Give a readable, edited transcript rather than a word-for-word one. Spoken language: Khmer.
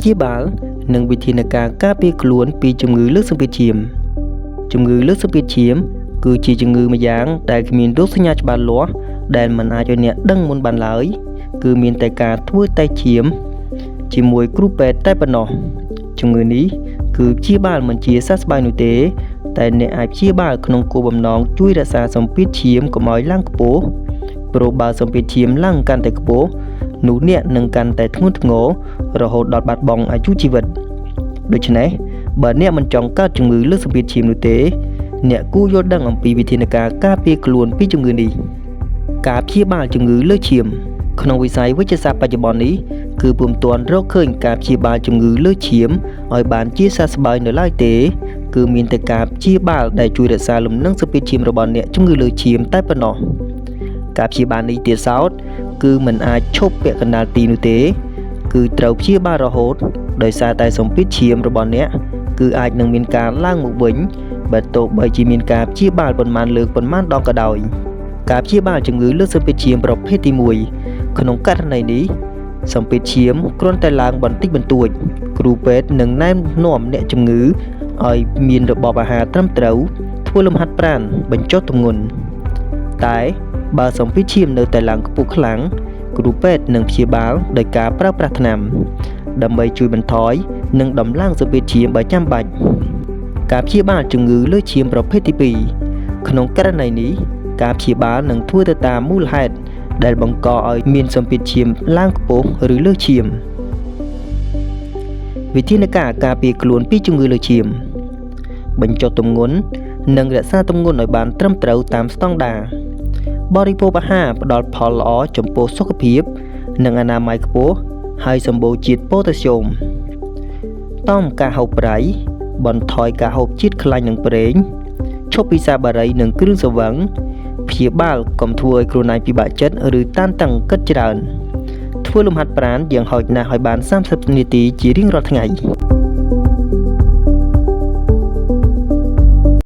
ព្យាបាលនិងវិធានការការពារខ្លួនពីជំងឺលើសសម្ពាធឈាមជំងឺលើសសម្ពាធឈាមគឺជាជំងឺមួយយ៉ាងដែលគ្មានរោគសញ្ញាច្បាស់លាស់ដែលមិនអាចឲ្យអ្នកដឹងមុនបានឡើយគឺមានតែការធ្វើតេស្តឈាមជាមួយគ្រូពេទ្យតែប៉ុណ្ណោះជំងឺនេះគឺព្យាបាលមិនជាសះស្បើយនោះទេតែអ្នកអាចព្យាបាលក្នុងគោលបំណងជួយរក្សាសម្ពាធឈាមកុំឲ្យឡើងខ្ពស់ព្រោះបើសម្ពាធឈាមឡើងកាន់តែខ្ពស់នោះអ្នកនឹងកាន់តែធ្ងន់ធ្ងររហូតដល់បាត់បង់អាយុជីវិតដូច្នេះបើអ្នកមិនចង់កើតជំងឺលើសសម្ពាធឈាមនោះទេអ្នកគួរយល់ដឹងអំពីវិធានការការពារខ្លួនពីជំងឺនេះការព្យាបាលជំងឺលើសឈាមក្នុងវិស័យវេជ្ជសាស្ត្របច្ចុប្បន្ននេះគឺពុំទាន់រកឃើញការព្យាបាលជំងឺលើសឈាមឲ្យបានជាសះស្បើយនៅឡើយទេគឺមានតែការព្យាបាលដែលជួយរក្សាលំនឹងសម្ពាធឈាមរបស់អ្នកជំងឺលើសឈាមតែប៉ុណ្ណោះការព្យាបាលនេះទៀតសោតគឺមិនអាចឈប់ពាក់កណ្ដាលទីនោះទេគឺត្រូវព្យាបាលរហូតដោយសារតែសម្ពាធឈាមរបស់អ្នកគឺអាចនឹងមានការឡើងមកវិញបើទោះបីជាមានការព្យាបាលប៉ុន្មានលើកប៉ុន្មានដងក៏ដោយការព្យាបាលជំងឺលើសសម្ពាធឈាមប្រភេទទី1ក្នុងករណីនេះសម្ពាធឈាមគ្រាន់តែឡើងបន្តិចបន្តួចគ្រូពេទ្យនឹងណែនាំអ្នកជំងឺឲ្យមានរបបអាហារត្រឹមត្រូវធ្វើលំហាត់ប្រាណបញ្ចុះទម្ងន់តែបើសម្ពាធឈាមនៅតែឡើងខ្ពស់ខ្លាំងគ្រូពេទ្យនឹងព្យាបាលដោយការប្រើប្រាស់ថ្នាំដើម្បីជួយបន្ថយនិងដំឡើងសម្ពាធឈាមបើចាំបាច់ការព្យាបាលជំងឺលើសឈាមប្រភេទទី2ក្នុងករណីនេះការព្យាបាលនឹងធ្វើទៅតាមមូលហេតុដែលបង្កឲ្យមានសម្ពាធឈាមឡើងខ្ពស់ឬលើសឈាមវិធានការការពារខ្លួនពីជំងឺលើសឈាមបញ្ចុះទម្ងន់និងរក្សាទម្ងន់ឲ្យបានត្រឹមត្រូវតាមស្តង់ដារបរិភោគអាហារផ្ដល់ផលល្អចំពោះសុខភាពនិងអនាម័យខ្ពស់ហើយសម្បូរជាតិប៉ូតាស្យូមតមការហូបប្រៃបន្ថយការហូបជាតិខ្លាញ់និងប្រេងឈប់ពិសាបារីនិងគ្រឿងស្រវឹងព្យាបាលកុំធ្វើឲ្យខ្លួនឯងពិបាកចិត្តឬតានតឹងគិតច្រើនធ្វើលំហាត់ប្រាណយ៉ាងហោចណាស់ឲ្យបាន30នាទីជារៀងរាល់ថ្ងៃ